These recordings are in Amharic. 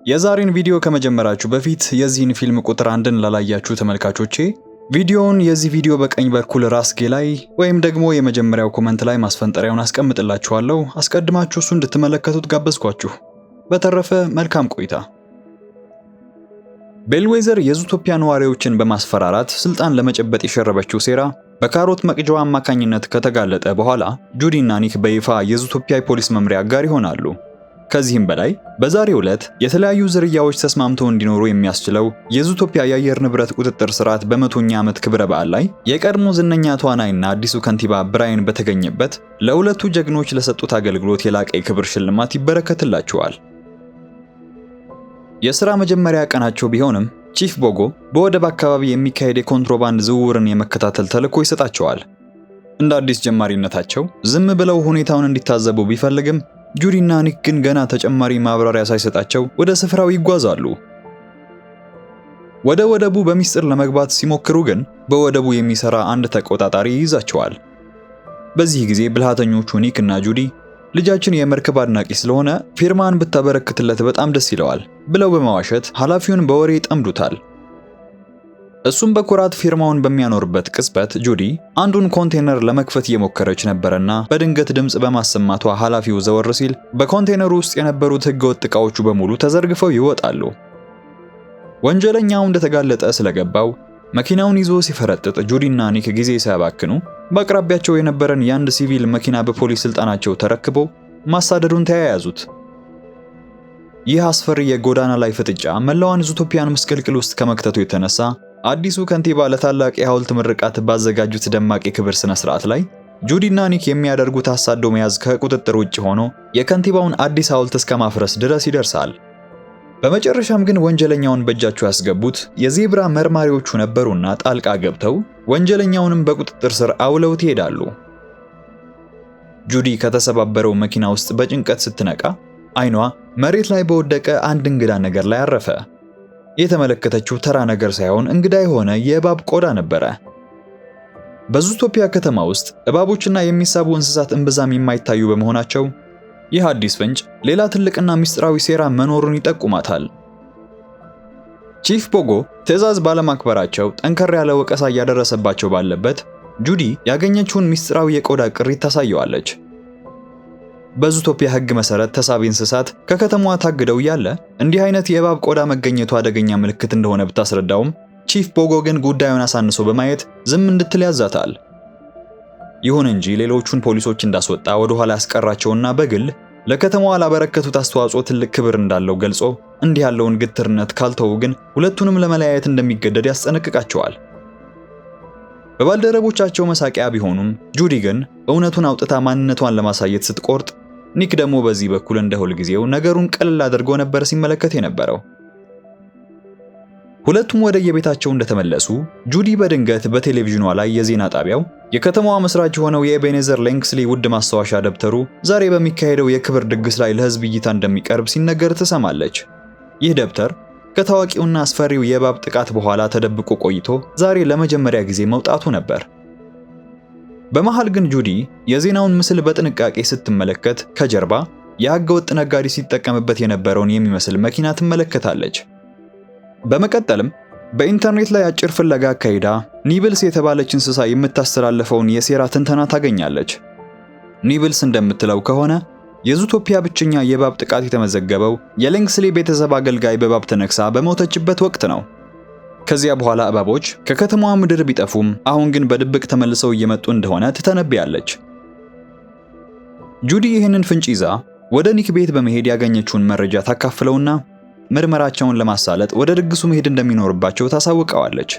የዛሬን ቪዲዮ ከመጀመራችሁ በፊት የዚህን ፊልም ቁጥር አንድን ላላያችሁ ተመልካቾቼ ቪዲዮውን የዚህ ቪዲዮ በቀኝ በኩል ራስጌ ላይ ወይም ደግሞ የመጀመሪያው ኮሜንት ላይ ማስፈንጠሪያውን አስቀምጥላችኋለሁ። አስቀድማችሁ እሱ እንድትመለከቱት ጋበዝኳችሁ። በተረፈ መልካም ቆይታ። ቤልዌዘር የዙቶፒያ ነዋሪዎችን በማስፈራራት ስልጣን ለመጨበጥ የሸረበችው ሴራ በካሮት መቅጃዋ አማካኝነት ከተጋለጠ በኋላ ጁዲና ኒክ በይፋ የዙቶፒያ ፖሊስ መምሪያ አጋር ይሆናሉ። ከዚህም በላይ በዛሬው ዕለት የተለያዩ ዝርያዎች ተስማምተው እንዲኖሩ የሚያስችለው የዙቶፒያ የአየር ንብረት ቁጥጥር ስርዓት በ100ኛ ዓመት ክብረ በዓል ላይ የቀድሞ ዝነኛ ተዋናይና አዲሱ ከንቲባ ብራያን በተገኘበት ለሁለቱ ጀግኖች ለሰጡት አገልግሎት የላቀ የክብር ሽልማት ይበረከትላቸዋል። የሥራ መጀመሪያ ቀናቸው ቢሆንም ቺፍ ቦጎ በወደብ አካባቢ የሚካሄድ የኮንትሮባንድ ዝውውርን የመከታተል ተልዕኮ ይሰጣቸዋል። እንደ አዲስ ጀማሪነታቸው ዝም ብለው ሁኔታውን እንዲታዘቡ ቢፈልግም ጁዲና ኒክ ግን ገና ተጨማሪ ማብራሪያ ሳይሰጣቸው ወደ ስፍራው ይጓዛሉ። ወደ ወደቡ በሚስጥር ለመግባት ሲሞክሩ ግን በወደቡ የሚሰራ አንድ ተቆጣጣሪ ይይዛቸዋል። በዚህ ጊዜ ብልሃተኞቹ ኒክ እና ጁዲ ልጃችን የመርከብ አድናቂ ስለሆነ ፊርማን ብታበረክትለት በጣም ደስ ይለዋል ብለው በመዋሸት ኃላፊውን በወሬ ይጠምዱታል። እሱም በኩራት ፊርማውን በሚያኖርበት ቅጽበት ጁዲ አንዱን ኮንቴነር ለመክፈት እየሞከረች ነበርና በድንገት ድምጽ በማሰማቷ ኃላፊው ዘወር ሲል በኮንቴነሩ ውስጥ የነበሩት ህገወጥ ዕቃዎቹ በሙሉ ተዘርግፈው ይወጣሉ። ወንጀለኛው እንደተጋለጠ ስለገባው መኪናውን ይዞ ሲፈረጥጥ ጁዲና ኒክ ጊዜ ሳያባክኑ በአቅራቢያቸው የነበረን የአንድ ሲቪል መኪና በፖሊስ ስልጣናቸው ተረክበው ማሳደዱን ተያያዙት። ይህ አስፈሪ የጎዳና ላይ ፍጥጫ መላዋን ዙቶፒያን ምስቅልቅል ውስጥ ከመክተቱ የተነሳ አዲሱ ከንቲባ ለታላቅ የሐውልት ምርቃት ባዘጋጁት ደማቅ የክብር ስነ ስርዓት ላይ ጁዲና ኒክ የሚያደርጉት አሳዶ መያዝ ከቁጥጥር ውጭ ሆኖ የከንቲባውን አዲስ ሐውልት እስከ ማፍረስ ድረስ ይደርሳል። በመጨረሻም ግን ወንጀለኛውን በእጃቸው ያስገቡት የዜብራ መርማሪዎቹ ነበሩና ጣልቃ ገብተው ወንጀለኛውንም በቁጥጥር ስር አውለውት ይሄዳሉ። ጁዲ ከተሰባበረው መኪና ውስጥ በጭንቀት ስትነቃ አይኗ መሬት ላይ በወደቀ አንድ እንግዳ ነገር ላይ አረፈ። የተመለከተችው ተራ ነገር ሳይሆን እንግዳ የሆነ የእባብ ቆዳ ነበረ። በዙቶፒያ ከተማ ውስጥ እባቦችና የሚሳቡ እንስሳት እምብዛም የማይታዩ በመሆናቸው ይህ አዲስ ፍንጭ ሌላ ትልቅና ምስጢራዊ ሴራ መኖሩን ይጠቁማታል። ቺፍ ቦጎ ትዕዛዝ ባለማክበራቸው ጠንከር ያለ ወቀሳ እያደረሰባቸው ባለበት ጁዲ ያገኘችውን ምስጢራዊ የቆዳ ቅሪት ታሳየዋለች። በዙቶፒያ ሕግ መሰረት ተሳቢ እንስሳት ከከተማዋ ታግደው ያለ እንዲህ አይነት የእባብ ቆዳ መገኘቱ አደገኛ ምልክት እንደሆነ ብታስረዳውም ቺፍ ቦጎ ግን ጉዳዩን አሳንሶ በማየት ዝም እንድትል ያዛታል። ይሁን እንጂ ሌሎቹን ፖሊሶች እንዳስወጣ ወደ ኋላ ያስቀራቸውና በግል ለከተማዋ ላበረከቱት አስተዋጽኦ ትልቅ ክብር እንዳለው ገልጾ እንዲህ ያለውን ግትርነት ካልተው ግን ሁለቱንም ለመለያየት እንደሚገደድ ያስጠነቅቃቸዋል። በባልደረቦቻቸው መሳቂያ ቢሆኑም ጁዲ ግን እውነቱን አውጥታ ማንነቷን ለማሳየት ስትቆርጥ ኒክ ደግሞ በዚህ በኩል እንደ ሁል ጊዜው ነገሩን ቀለል አድርጎ ነበር ሲመለከት የነበረው። ሁለቱም ወደ የቤታቸው እንደተመለሱ ጁዲ በድንገት በቴሌቪዥኗ ላይ የዜና ጣቢያው የከተማዋ መስራች የሆነው የኤቤኔዘር ሌንግስሊ ውድ ማስታወሻ ደብተሩ ዛሬ በሚካሄደው የክብር ድግስ ላይ ለሕዝብ እይታ እንደሚቀርብ ሲነገር ትሰማለች። ይህ ደብተር ከታዋቂውና አስፈሪው የእባብ ጥቃት በኋላ ተደብቆ ቆይቶ ዛሬ ለመጀመሪያ ጊዜ መውጣቱ ነበር። በመሃል ግን ጁዲ የዜናውን ምስል በጥንቃቄ ስትመለከት ከጀርባ የሕገወጥ ነጋዴ ሲጠቀምበት የነበረውን የሚመስል መኪና ትመለከታለች። በመቀጠልም በኢንተርኔት ላይ አጭር ፍለጋ አካሂዳ ኒብልስ የተባለች እንስሳ የምታስተላልፈውን የሴራ ትንተና ታገኛለች። ኒብልስ እንደምትለው ከሆነ የዙቶፒያ ብቸኛ የእባብ ጥቃት የተመዘገበው የሌንግስሊ ቤተሰብ አገልጋይ በእባብ ተነክሳ በሞተችበት ወቅት ነው። ከዚያ በኋላ እባቦች ከከተማዋ ምድር ቢጠፉም አሁን ግን በድብቅ ተመልሰው እየመጡ እንደሆነ ትተነብያለች። ጁዲ ይህንን ፍንጭ ይዛ ወደ ኒክ ቤት በመሄድ ያገኘችውን መረጃ ታካፍለውና ምርመራቸውን ለማሳለጥ ወደ ድግሱ መሄድ እንደሚኖርባቸው ታሳውቀዋለች።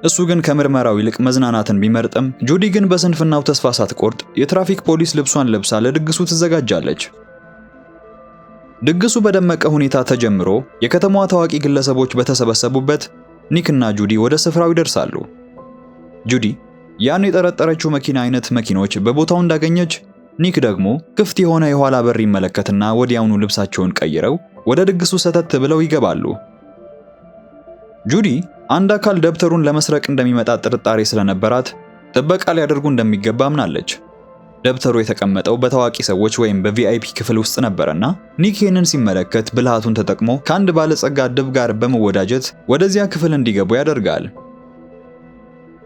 እሱ ግን ከምርመራው ይልቅ መዝናናትን ቢመርጥም ጁዲ ግን በስንፍናው ተስፋ ሳትቆርጥ የትራፊክ ፖሊስ ልብሷን ለብሳ ለድግሱ ትዘጋጃለች። ድግሱ በደመቀ ሁኔታ ተጀምሮ የከተማዋ ታዋቂ ግለሰቦች በተሰበሰቡበት ኒክ እና ጁዲ ወደ ስፍራው ይደርሳሉ። ጁዲ ያን የጠረጠረችው መኪና አይነት መኪኖች በቦታው እንዳገኘች፣ ኒክ ደግሞ ክፍት የሆነ የኋላ በር ይመለከትና ወዲያውኑ ልብሳቸውን ቀይረው ወደ ድግሱ ሰተት ብለው ይገባሉ። ጁዲ አንድ አካል ደብተሩን ለመስረቅ እንደሚመጣ ጥርጣሬ ስለነበራት ጥበቃ ሊያደርጉ እንደሚገባ አምናለች። ደብተሩ የተቀመጠው በታዋቂ ሰዎች ወይም በቪአይፒ ክፍል ውስጥ ነበርና ኒክ ይህንን ሲመለከት ብልሃቱን ተጠቅሞ ከአንድ ባለጸጋ ድብ ጋር በመወዳጀት ወደዚያ ክፍል እንዲገቡ ያደርጋል።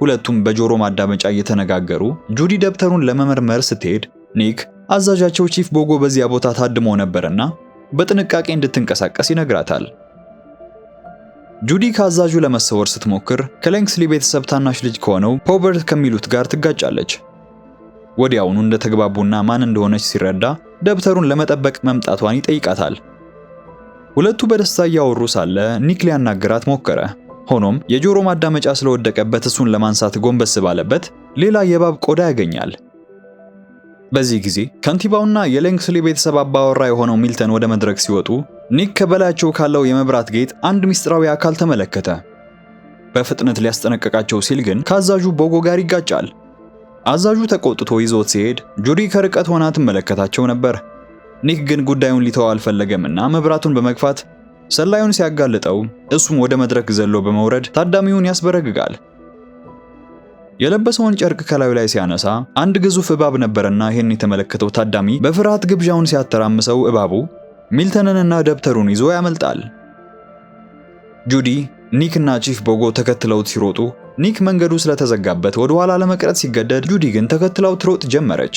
ሁለቱም በጆሮ ማዳመጫ እየተነጋገሩ ጁዲ ደብተሩን ለመመርመር ስትሄድ ኒክ አዛዣቸው ቺፍ ቦጎ በዚያ ቦታ ታድሞ ነበርና በጥንቃቄ እንድትንቀሳቀስ ይነግራታል። ጁዲ ከአዛዡ ለመሰወር ስትሞክር ከሌንግስሊ ቤተሰብ ታናሽ ልጅ ከሆነው ፖበርት ከሚሉት ጋር ትጋጫለች። ወዲያውኑ እንደተግባቡና ማን እንደሆነች ሲረዳ ደብተሩን ለመጠበቅ መምጣቷን ይጠይቃታል። ሁለቱ በደስታ እያወሩ ሳለ ኒክ ሊያናግራት ሞከረ። ሆኖም የጆሮ ማዳመጫ ስለወደቀበት እሱን ለማንሳት ጎንበስ ባለበት ሌላ የእባብ ቆዳ ያገኛል። በዚህ ጊዜ ከንቲባውና የሌንግስሊ ቤተሰብ አባወራ የሆነው ሚልተን ወደ መድረክ ሲወጡ ኒክ ከበላያቸው ካለው የመብራት ጌጥ አንድ ምስጢራዊ አካል ተመለከተ። በፍጥነት ሊያስጠነቅቃቸው ሲል ግን ከአዛዡ ቦጎ ጋር ይጋጫል። አዛዡ ተቆጥቶ ይዞት ሲሄድ ጁዲ ከርቀት ሆና ትመለከታቸው ነበር። ኒክ ግን ጉዳዩን ሊተው አልፈለገምና መብራቱን በመግፋት ሰላዩን ሲያጋልጠው እሱም ወደ መድረክ ዘሎ በመውረድ ታዳሚውን ያስበረግጋል። የለበሰውን ጨርቅ ከላዩ ላይ ሲያነሳ አንድ ግዙፍ እባብ ነበርና ይህን የተመለከተው ታዳሚ በፍርሃት ግብዣውን ሲያተራምሰው እባቡ ሚልተንንና ደብተሩን ይዞ ያመልጣል። ጁዲ፣ ኒክ እና ቺፍ ቦጎ ተከትለውት ሲሮጡ ኒክ መንገዱ ስለተዘጋበት ወደ ኋላ ለመቅረት ሲገደድ ጁዲ ግን ተከትለው ትሮጥ ጀመረች።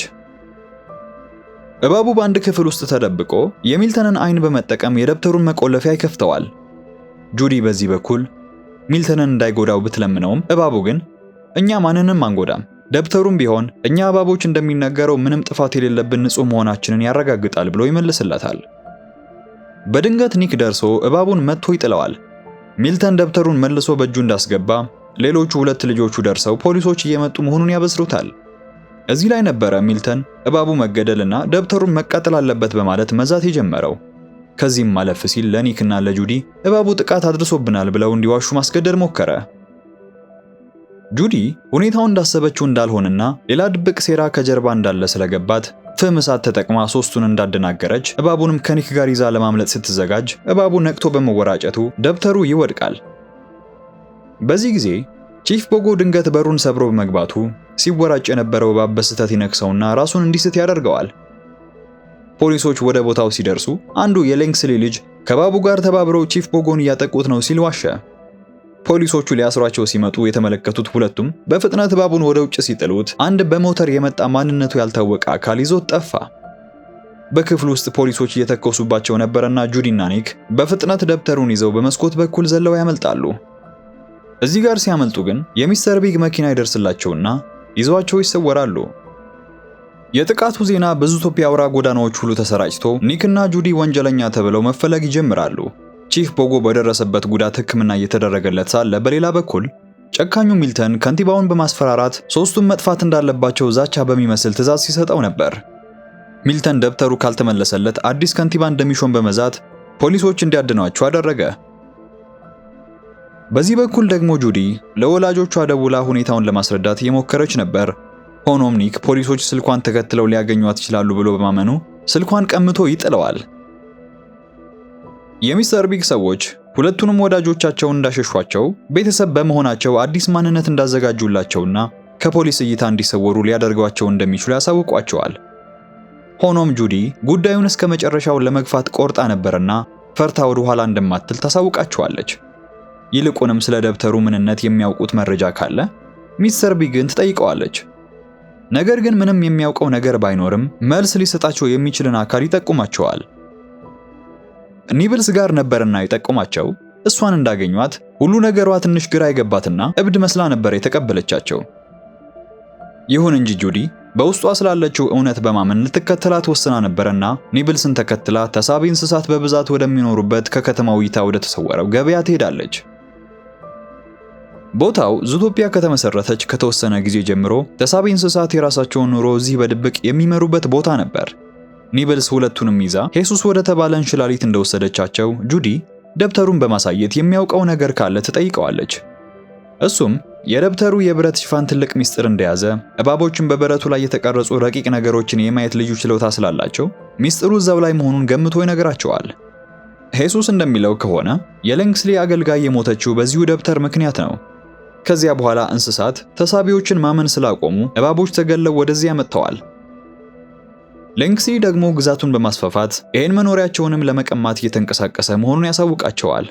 እባቡ በአንድ ክፍል ውስጥ ተደብቆ የሚልተንን አይን በመጠቀም የደብተሩን መቆለፊያ ይከፍተዋል። ጁዲ በዚህ በኩል ሚልተንን እንዳይጎዳው ብትለምነውም እባቡ ግን እኛ ማንንም አንጎዳም፣ ደብተሩም ቢሆን እኛ እባቦች እንደሚነገረው ምንም ጥፋት የሌለብን ንጹህ መሆናችንን ያረጋግጣል ብሎ ይመልስላታል። በድንገት ኒክ ደርሶ እባቡን መጥቶ ይጥለዋል። ሚልተን ደብተሩን መልሶ በእጁ እንዳስገባ ሌሎቹ ሁለት ልጆቹ ደርሰው ፖሊሶች እየመጡ መሆኑን ያበስሩታል። እዚህ ላይ ነበረ ሚልተን እባቡ መገደልና ደብተሩን መቃጠል አለበት በማለት መዛት የጀመረው። ከዚህም ማለፍ ሲል ለኒክና ለጁዲ እባቡ ጥቃት አድርሶብናል ብለው እንዲዋሹ ማስገደድ ሞከረ። ጁዲ ሁኔታውን እንዳሰበችው እንዳልሆነና ሌላ ድብቅ ሴራ ከጀርባ እንዳለ ስለገባት ፍም እሳት ተጠቅማ ሶስቱን እንዳደናገረች እባቡንም ከኒክ ጋር ይዛ ለማምለጥ ስትዘጋጅ እባቡ ነቅቶ በመወራጨቱ ደብተሩ ይወድቃል። በዚህ ጊዜ ቺፍ ቦጎ ድንገት በሩን ሰብሮ በመግባቱ ሲወራጭ የነበረው እባብ በስህተት ይነክሰውና ራሱን እንዲስት ያደርገዋል። ፖሊሶች ወደ ቦታው ሲደርሱ አንዱ የሌንግስሊ ልጅ ከባቡ ጋር ተባብረው ቺፍ ቦጎን እያጠቁት ነው ሲል ዋሸ። ፖሊሶቹ ሊያስሯቸው ሲመጡ የተመለከቱት ሁለቱም በፍጥነት እባቡን ወደ ውጭ ሲጥሉት አንድ በሞተር የመጣ ማንነቱ ያልታወቀ አካል ይዞት ጠፋ። በክፍሉ ውስጥ ፖሊሶች እየተኮሱባቸው ነበርና ጁዲና ኒክ በፍጥነት ደብተሩን ይዘው በመስኮት በኩል ዘለው ያመልጣሉ። እዚህ ጋር ሲያመልጡ ግን የሚስተር ቢግ መኪና ይደርስላቸውና ይዘዋቸው ይሰወራሉ። የጥቃቱ ዜና በዙቶፒያ አውራ ጎዳናዎች ሁሉ ተሰራጭቶ ኒክና ጁዲ ወንጀለኛ ተብለው መፈለግ ይጀምራሉ። ቺፍ ቦጎ በደረሰበት ጉዳት ሕክምና እየተደረገለት ሳለ በሌላ በኩል ጨካኙ ሚልተን ከንቲባውን በማስፈራራት ሶስቱም መጥፋት እንዳለባቸው ዛቻ በሚመስል ትዕዛዝ ሲሰጠው ነበር። ሚልተን ደብተሩ ካልተመለሰለት አዲስ ከንቲባ እንደሚሾም በመዛት ፖሊሶች እንዲያድኗቸው አደረገ። በዚህ በኩል ደግሞ ጁዲ ለወላጆቿ ደውላ ሁኔታውን ለማስረዳት እየሞከረች ነበር። ሆኖም ኒክ ፖሊሶች ስልኳን ተከትለው ሊያገኟት ይችላሉ ብሎ በማመኑ ስልኳን ቀምቶ ይጥለዋል። የሚስተር ቢግ ሰዎች ሁለቱንም ወዳጆቻቸውን እንዳሸሿቸው ቤተሰብ በመሆናቸው አዲስ ማንነት እንዳዘጋጁላቸውና ከፖሊስ እይታ እንዲሰወሩ ሊያደርጓቸው እንደሚችሉ ያሳውቋቸዋል። ሆኖም ጁዲ ጉዳዩን እስከ መጨረሻው ለመግፋት ቆርጣ ነበርና ፈርታ ወደ ኋላ እንደማትል ታሳውቃቸዋለች። ይልቁንም ስለ ደብተሩ ምንነት የሚያውቁት መረጃ ካለ ሚስተር ቢግን ትጠይቀዋለች። ነገር ግን ምንም የሚያውቀው ነገር ባይኖርም መልስ ሊሰጣቸው የሚችልን አካል ይጠቁማቸዋል። ኒብልስ ጋር ነበርና የጠቆማቸው እሷን እንዳገኟት ሁሉ ነገሯ ትንሽ ግራ የገባትና እብድ መስላ ነበር የተቀበለቻቸው። ይሁን እንጂ ጁዲ በውስጧ ስላለችው እውነት በማመን ልትከተላት ወስና ነበርና ኒብልስን ተከትላ ተሳቢ እንስሳት በብዛት ወደሚኖሩበት ከከተማው እይታ ወደ ተሰወረው ገበያ ትሄዳለች። ቦታው ዙቶፒያ ከተመሰረተች ከተወሰነ ጊዜ ጀምሮ ተሳቢ እንስሳት የራሳቸውን ኑሮ እዚህ በድብቅ የሚመሩበት ቦታ ነበር። ኒብልስ ሁለቱንም ይዛ ሄሱስ ወደ ተባለ እንሽላሊት እንደወሰደቻቸው ጁዲ ደብተሩን በማሳየት የሚያውቀው ነገር ካለ ትጠይቀዋለች። እሱም የደብተሩ የብረት ሽፋን ትልቅ ሚስጥር እንደያዘ፣ እባቦችን በብረቱ ላይ የተቀረጹ ረቂቅ ነገሮችን የማየት ልዩ ችሎታ ስላላቸው ሚስጥሩ እዛው ላይ መሆኑን ገምቶ ይነግራቸዋል። ሄሱስ እንደሚለው ከሆነ የሌንግስሊ አገልጋይ የሞተችው በዚሁ ደብተር ምክንያት ነው። ከዚያ በኋላ እንስሳት ተሳቢዎችን ማመን ስላቆሙ እባቦች ተገለው ወደዚያ መጥተዋል። ሌንግስሊ ደግሞ ግዛቱን በማስፋፋት ይህን መኖሪያቸውንም ለመቀማት እየተንቀሳቀሰ መሆኑን ያሳውቃቸዋል።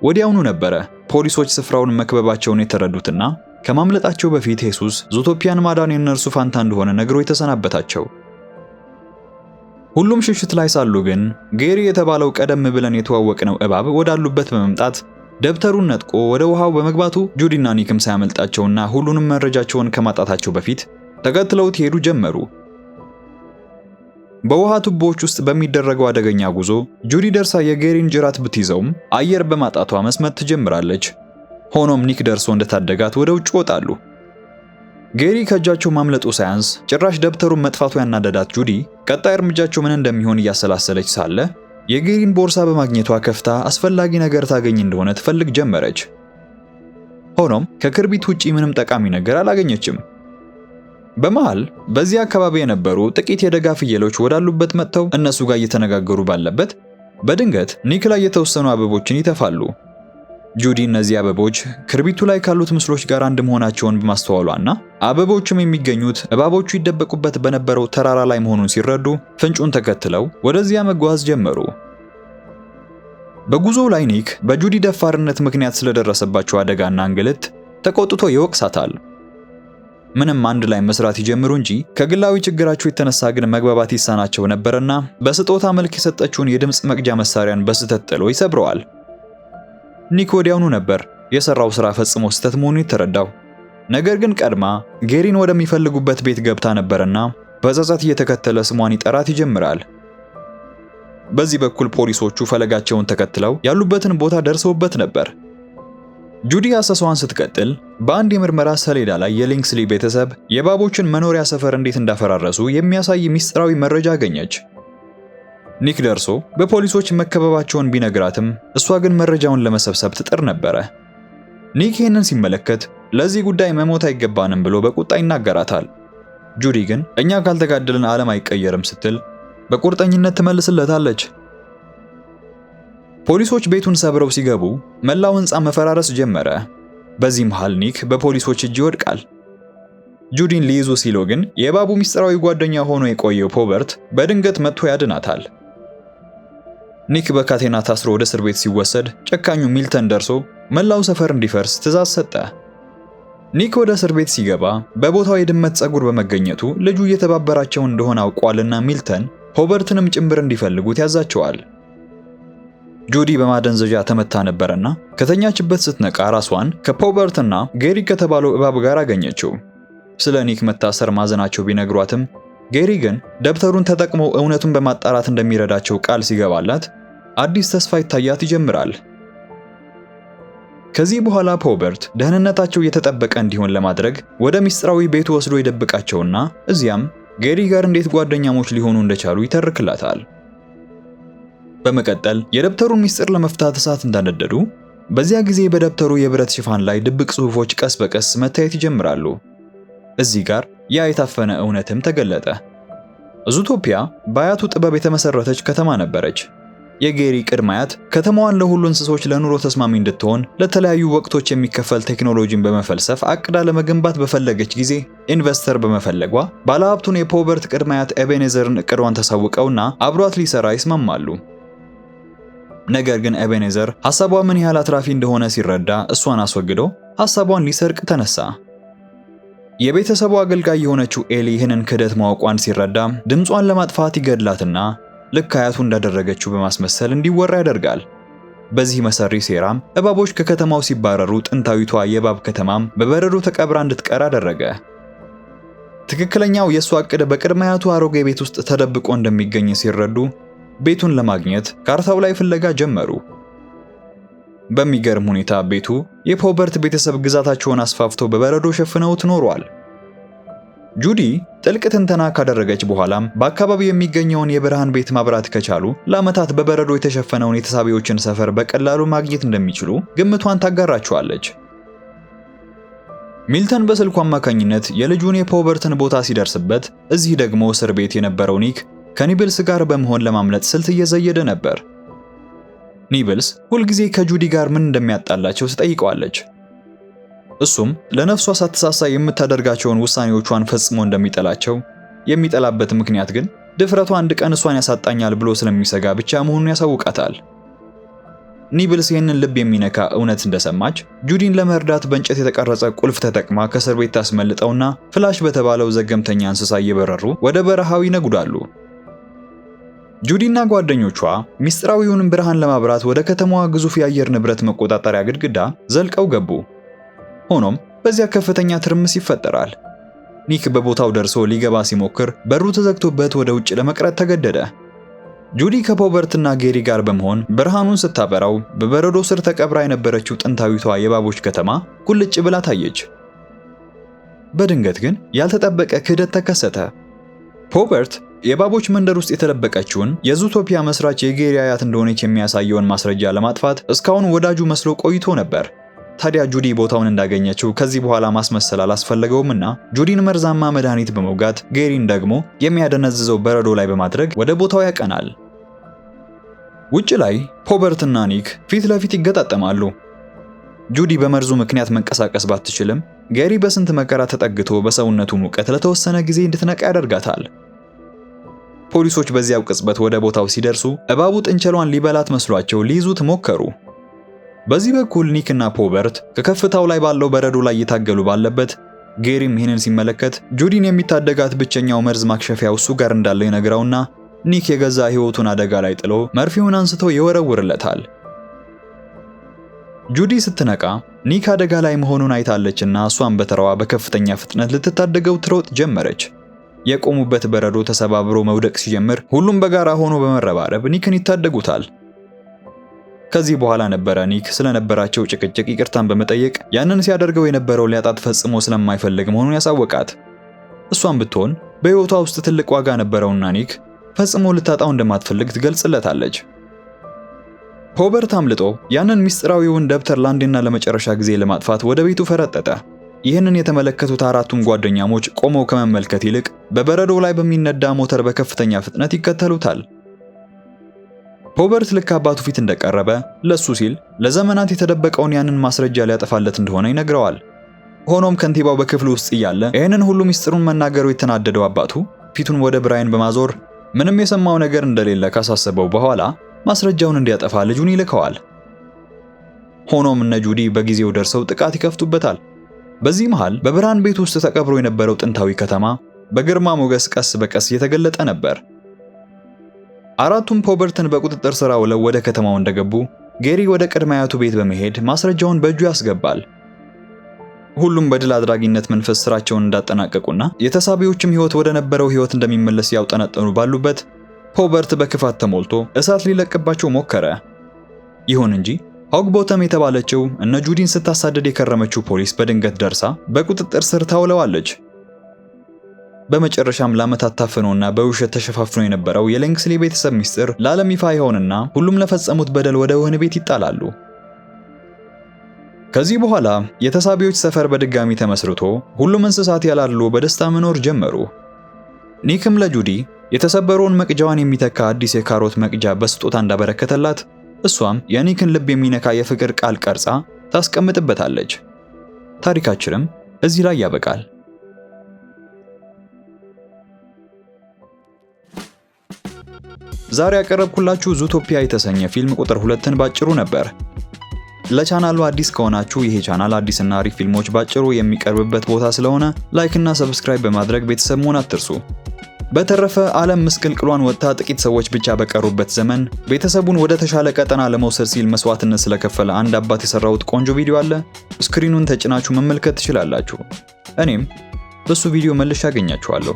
ወዲያውኑ ነበረ ፖሊሶች ስፍራውን መክበባቸውን የተረዱትና ከማምለጣቸው በፊት ሄሱስ ዙቶፒያን ማዳን የነርሱ ፋንታ እንደሆነ ነግሮ የተሰናበታቸው። ሁሉም ሽሽት ላይ ሳሉ ግን ጌሪ የተባለው ቀደም ብለን የተዋወቅነው እባብ ወዳሉበት በመምጣት ደብተሩን ነጥቆ ወደ ውሃው በመግባቱ ጁዲና ኒክም ሳያመልጣቸውና ሁሉንም መረጃቸውን ከማጣታቸው በፊት ተከትለውት ሄዱ ጀመሩ። በውሃ ቱቦዎች ውስጥ በሚደረገው አደገኛ ጉዞ ጁዲ ደርሳ የጌሪን ጅራት ብትይዘውም አየር በማጣቷ መስመጥ ትጀምራለች። ሆኖም ኒክ ደርሶ እንደታደጋት ወደ ውጭ ወጣሉ። ጌሪ ከእጃቸው ማምለጡ ሳያንስ ጭራሽ ደብተሩን መጥፋቱ ያናደዳት ጁዲ ቀጣይ እርምጃቸው ምን እንደሚሆን እያሰላሰለች ሳለ የጌሪን ቦርሳ በማግኘቷ ከፍታ አስፈላጊ ነገር ታገኝ እንደሆነ ትፈልግ ጀመረች። ሆኖም ከክርቢት ውጪ ምንም ጠቃሚ ነገር አላገኘችም። በመሃል በዚህ አካባቢ የነበሩ ጥቂት የደጋ ፍየሎች ወዳሉበት መጥተው እነሱ ጋር እየተነጋገሩ ባለበት በድንገት ኒክ ላይ የተወሰኑ አበቦችን ይተፋሉ። ጁዲ እነዚህ አበቦች ክርቢቱ ላይ ካሉት ምስሎች ጋር አንድ መሆናቸውን በማስተዋሏና አበቦቹም የሚገኙት እባቦቹ ይደበቁበት በነበረው ተራራ ላይ መሆኑን ሲረዱ ፍንጩን ተከትለው ወደዚያ መጓዝ ጀመሩ። በጉዞው ላይ ኒክ በጁዲ ደፋርነት ምክንያት ስለደረሰባቸው አደጋና እንግልት ተቆጥቶ ይወቅሳታል። ምንም አንድ ላይ መስራት ይጀምሩ እንጂ ከግላዊ ችግራቸው የተነሳ ግን መግባባት ይሳናቸው ነበርና በስጦታ መልክ የሰጠችውን የድምጽ መቅጃ መሳሪያን በስህተት ጥሎ ይሰብረዋል። ኒክ ወዲያውኑ ነበር የሰራው ስራ ፈጽሞ ስህተት መሆኑን የተረዳው። ነገር ግን ቀድማ ጌሪን ወደሚፈልጉበት ቤት ገብታ ነበርና በጸጸት እየተከተለ ስሟን ይጠራት ይጀምራል። በዚህ በኩል ፖሊሶቹ ፈለጋቸውን ተከትለው ያሉበትን ቦታ ደርሰውበት ነበር። ጁዲ አሰሷን ስትቀጥል በአንድ የምርመራ ሰሌዳ ላይ የሊንግስሊ ቤተሰብ የእባቦችን መኖሪያ ሰፈር እንዴት እንዳፈራረሱ የሚያሳይ ሚስጥራዊ መረጃ አገኘች። ኒክ ደርሶ በፖሊሶች መከበባቸውን ቢነግራትም እሷ ግን መረጃውን ለመሰብሰብ ትጥር ነበረ። ኒክ ይህንን ሲመለከት ለዚህ ጉዳይ መሞት አይገባንም ብሎ በቁጣ ይናገራታል። ጁዲ ግን እኛ ካልተጋደልን ዓለም አይቀየርም ስትል በቁርጠኝነት ትመልስለታለች። ፖሊሶች ቤቱን ሰብረው ሲገቡ መላው ሕንፃ መፈራረስ ጀመረ። በዚህ መሃል ኒክ በፖሊሶች እጅ ይወድቃል። ጁዲን ሊይዙ ሲሉ ግን የእባቡ ሚስጥራዊ ጓደኛ ሆኖ የቆየው ፖበርት በድንገት መጥቶ ያድናታል። ኒክ በካቴና ታስሮ ወደ እስር ቤት ሲወሰድ ጨካኙ ሚልተን ደርሶ መላው ሰፈር እንዲፈርስ ትዕዛዝ ሰጠ። ኒክ ወደ እስር ቤት ሲገባ በቦታው የድመት ጸጉር በመገኘቱ ልጁ እየተባበራቸው እንደሆነ አውቋልና ሚልተን ፖበርትንም ጭምር እንዲፈልጉት ያዛቸዋል። ጁዲ በማደንዘዣ ተመታ ነበርና ከተኛችበት ስትነቃ ራሷን ከፖበርትና ጌሪ ከተባለው እባብ ጋር አገኘችው። ስለ ኒክ መታሰር ማዘናቸው ቢነግሯትም ጌሪ ግን ደብተሩን ተጠቅሞ እውነቱን በማጣራት እንደሚረዳቸው ቃል ሲገባላት አዲስ ተስፋ ይታያት ይጀምራል። ከዚህ በኋላ ፖበርት ደህንነታቸው የተጠበቀ እንዲሆን ለማድረግ ወደ ሚስጥራዊ ቤቱ ወስዶ ይደብቃቸውና እዚያም ጌሪ ጋር እንዴት ጓደኛሞች ሊሆኑ እንደቻሉ ይተርክላታል። በመቀጠል የደብተሩን ሚስጥር ለመፍታት እሳት እንዳነደዱ በዚያ ጊዜ በደብተሩ የብረት ሽፋን ላይ ድብቅ ጽሑፎች ቀስ በቀስ መታየት ይጀምራሉ። እዚህ ጋር ያ የታፈነ እውነትም ተገለጠ። ዙቶፒያ በአያቱ ጥበብ የተመሰረተች ከተማ ነበረች። የጌሪ ቅድመ አያት ከተማዋን ለሁሉ እንስሶች ለኑሮ ተስማሚ እንድትሆን ለተለያዩ ወቅቶች የሚከፈል ቴክኖሎጂን በመፈልሰፍ አቅዳ ለመገንባት በፈለገች ጊዜ ኢንቨስተር በመፈለጓ ባለሀብቱን የፖበርት ቅድመ አያት ኤቤኔዘርን እቅዷን ተሳውቀውና አብሯት ሊሰራ ይስማማሉ። ነገር ግን ኤቤኔዘር ሐሳቧ ምን ያህል አትራፊ እንደሆነ ሲረዳ እሷን አስወግዶ ሐሳቧን ሊሰርቅ ተነሳ። የቤተሰቡ አገልጋይ የሆነችው ኤሊ ይህንን ክህደት ማወቋን ሲረዳ ድምጿን ለማጥፋት ይገድላትና ልክ አያቱ እንዳደረገችው በማስመሰል እንዲወራ ያደርጋል። በዚህ መሰሪ ሴራም እባቦች ከከተማው ሲባረሩ ጥንታዊቷ የእባብ ከተማም በበረዶ ተቀብራ እንድትቀር አደረገ። ትክክለኛው የእሷ ዕቅድ በቅድመ አያቱ አሮጌ ቤት ውስጥ ተደብቆ እንደሚገኝ ሲረዱ ቤቱን ለማግኘት ካርታው ላይ ፍለጋ ጀመሩ። በሚገርም ሁኔታ ቤቱ የፖበርት ቤተሰብ ግዛታቸውን አስፋፍተው በበረዶ ሸፍነውት ኖሯል። ጁዲ ጥልቅ ትንተና ካደረገች በኋላም በአካባቢው የሚገኘውን የብርሃን ቤት ማብራት ከቻሉ ለዓመታት በበረዶ የተሸፈነውን የተሳቢዎችን ሰፈር በቀላሉ ማግኘት እንደሚችሉ ግምቷን ታጋራቸዋለች። ሚልተን በስልኩ አማካኝነት የልጁን የፖበርትን ቦታ ሲደርስበት፣ እዚህ ደግሞ እስር ቤት የነበረው ኒክ ከኒብልስ ጋር በመሆን ለማምለጥ ስልት እየዘየደ ነበር። ኒብልስ ሁልጊዜ ከጁዲ ጋር ምን እንደሚያጣላቸው ትጠይቀዋለች። እሱም ለነፍሷ ሳትሳሳ የምታደርጋቸውን ውሳኔዎቿን ፈጽሞ እንደሚጠላቸው፣ የሚጠላበት ምክንያት ግን ድፍረቷ አንድ ቀን እሷን ያሳጣኛል ብሎ ስለሚሰጋ ብቻ መሆኑን ያሳውቃታል። ኒብልስ ይህንን ልብ የሚነካ እውነት እንደሰማች ጁዲን ለመርዳት በእንጨት የተቀረጸ ቁልፍ ተጠቅማ ከእስር ቤት ታስመልጠውና ፍላሽ በተባለው ዘገምተኛ እንስሳ እየበረሩ ወደ በረሃው ይነጉዳሉ። ጁዲና ጓደኞቿ ሚስጥራዊውን ብርሃን ለማብራት ወደ ከተማዋ ግዙፍ የአየር ንብረት መቆጣጠሪያ ግድግዳ ዘልቀው ገቡ። ሆኖም በዚያ ከፍተኛ ትርምስ ይፈጠራል። ኒክ በቦታው ደርሶ ሊገባ ሲሞክር በሩ ተዘግቶበት ወደ ውጭ ለመቅረት ተገደደ። ጁዲ ከፖበርትና ጌሪ ጋር በመሆን ብርሃኑን ስታበራው በበረዶ ስር ተቀብራ የነበረችው ጥንታዊቷ የእባቦች ከተማ ቁልጭ ብላ ታየች። በድንገት ግን ያልተጠበቀ ክህደት ተከሰተ። ፖበርት የእባቦች መንደር ውስጥ የተደበቀችውን የዙቶፒያ መስራች የጌሪ አያት እንደሆነች የሚያሳየውን ማስረጃ ለማጥፋት እስካሁን ወዳጁ መስሎ ቆይቶ ነበር። ታዲያ ጁዲ ቦታውን እንዳገኘችው ከዚህ በኋላ ማስመሰል አላስፈለገውምና ጁዲን መርዛማ መድኃኒት በመውጋት ጌሪን ደግሞ የሚያደነዝዘው በረዶ ላይ በማድረግ ወደ ቦታው ያቀናል። ውጭ ላይ ፖበርትና ኒክ ፊት ለፊት ይገጣጠማሉ። ጁዲ በመርዙ ምክንያት መንቀሳቀስ ባትችልም ጌሪ በስንት መከራ ተጠግቶ በሰውነቱ ሙቀት ለተወሰነ ጊዜ እንድትነቃ ያደርጋታል። ፖሊሶች በዚያው ቅጽበት ወደ ቦታው ሲደርሱ እባቡ ጥንቸሏን ሊበላት መስሏቸው ሊይዙት ሞከሩ። በዚህ በኩል ኒክና ፖበርት ከከፍታው ላይ ባለው በረዶ ላይ እየታገሉ ባለበት ጌሪም ይህንን ሲመለከት ጁዲን የሚታደጋት ብቸኛው መርዝ ማክሸፊያው እሱ ጋር እንዳለ ይነግራውና ኒክ የገዛ ሕይወቱን አደጋ ላይ ጥሎ መርፌውን አንስቶ ይወረውርለታል። ጁዲ ስትነቃ ኒክ አደጋ ላይ መሆኑን አይታለችና እሷን በተራዋ በከፍተኛ ፍጥነት ልትታደገው ትሮጥ ጀመረች። የቆሙበት በረዶ ተሰባብሮ መውደቅ ሲጀምር ሁሉም በጋራ ሆኖ በመረባረብ ኒክን ይታደጉታል። ከዚህ በኋላ ነበረ ኒክ ስለነበራቸው ጭቅጭቅ ይቅርታን በመጠየቅ ያንን ሲያደርገው የነበረው ሊያጣት ፈጽሞ ስለማይፈልግ መሆኑን ያሳወቃት። እሷን ብትሆን በሕይወቷ ውስጥ ትልቅ ዋጋ ነበረውና ኒክ ፈጽሞ ልታጣው እንደማትፈልግ ትገልጽለታለች። ፖበርት አምልጦ ያንን ሚስጥራዊውን ደብተር ለአንዴና ለመጨረሻ ጊዜ ለማጥፋት ወደ ቤቱ ፈረጠጠ። ይህንን የተመለከቱት አራቱም ጓደኛሞች ቆመው ከመመልከት ይልቅ በበረዶ ላይ በሚነዳ ሞተር በከፍተኛ ፍጥነት ይከተሉታል። ፖበርት ልክ አባቱ ፊት እንደቀረበ ለሱ ሲል ለዘመናት የተደበቀውን ያንን ማስረጃ ሊያጠፋለት እንደሆነ ይነግረዋል። ሆኖም ከንቲባው በክፍሉ ውስጥ እያለ ይህንን ሁሉ ሚስጥሩን መናገሩ የተናደደው አባቱ ፊቱን ወደ ብራያን በማዞር ምንም የሰማው ነገር እንደሌለ ካሳሰበው በኋላ ማስረጃውን እንዲያጠፋ ልጁን ይልከዋል። ሆኖም እነ ጁዲ በጊዜው ደርሰው ጥቃት ይከፍቱበታል። በዚህ መሃል በብርሃን ቤት ውስጥ ተቀብሮ የነበረው ጥንታዊ ከተማ በግርማ ሞገስ ቀስ በቀስ እየተገለጠ ነበር። አራቱም ፖበርትን በቁጥጥር ስር አውለው ወደ ከተማው እንደገቡ ጌሪ ወደ ቅድመ አያቱ ቤት በመሄድ ማስረጃውን በእጁ ያስገባል። ሁሉም በድል አድራጊነት መንፈስ ስራቸውን እንዳጠናቀቁና የተሳቢዎችም ሕይወት ወደ ነበረው ሕይወት እንደሚመለስ ያውጠነጠኑ ባሉበት ፖበርት በክፋት ተሞልቶ እሳት ሊለቅባቸው ሞከረ። ይሁን እንጂ ሆግቦተም የተባለችው እነ ጁዲን ስታሳደድ የከረመችው ፖሊስ በድንገት ደርሳ በቁጥጥር ስር ታውለዋለች። በመጨረሻም ለዓመታት ታፍኖና በውሸት ተሸፋፍኖ የነበረው የሌንግስሊ ቤተሰብ ሚስጥር ለዓለም ይፋ ይሆንና ሁሉም ለፈጸሙት በደል ወደ ወህኒ ቤት ይጣላሉ። ከዚህ በኋላ የተሳቢዎች ሰፈር በድጋሚ ተመስርቶ ሁሉም እንስሳት ያላሉ በደስታ መኖር ጀመሩ። ኒክም ለጁዲ የተሰበረውን መቅጃዋን የሚተካ አዲስ የካሮት መቅጃ በስጦታ እንዳበረከተላት እሷም የኒክን ልብ የሚነካ የፍቅር ቃል ቀርጻ ታስቀምጥበታለች። ታሪካችንም እዚህ ላይ ያበቃል። ዛሬ ያቀረብኩላችሁ ዙቶፒያ የተሰኘ ፊልም ቁጥር 2ን ባጭሩ ነበር። ለቻናሉ አዲስ ከሆናችሁ ይሄ ቻናል አዲስና አሪፍ ፊልሞች ባጭሩ የሚቀርብበት ቦታ ስለሆነ ላይክ እና ሰብስክራይብ በማድረግ ቤተሰብ መሆን አትርሱ። በተረፈ ዓለም ምስቅልቅሏን ወጥታ ጥቂት ሰዎች ብቻ በቀሩበት ዘመን ቤተሰቡን ወደ ተሻለ ቀጠና ለመውሰድ ሲል መስዋዕትነት ስለከፈለ አንድ አባት የሰራሁት ቆንጆ ቪዲዮ አለ። ስክሪኑን ተጭናችሁ መመልከት ትችላላችሁ። እኔም በሱ ቪዲዮ መልሼ አገኛችኋለሁ።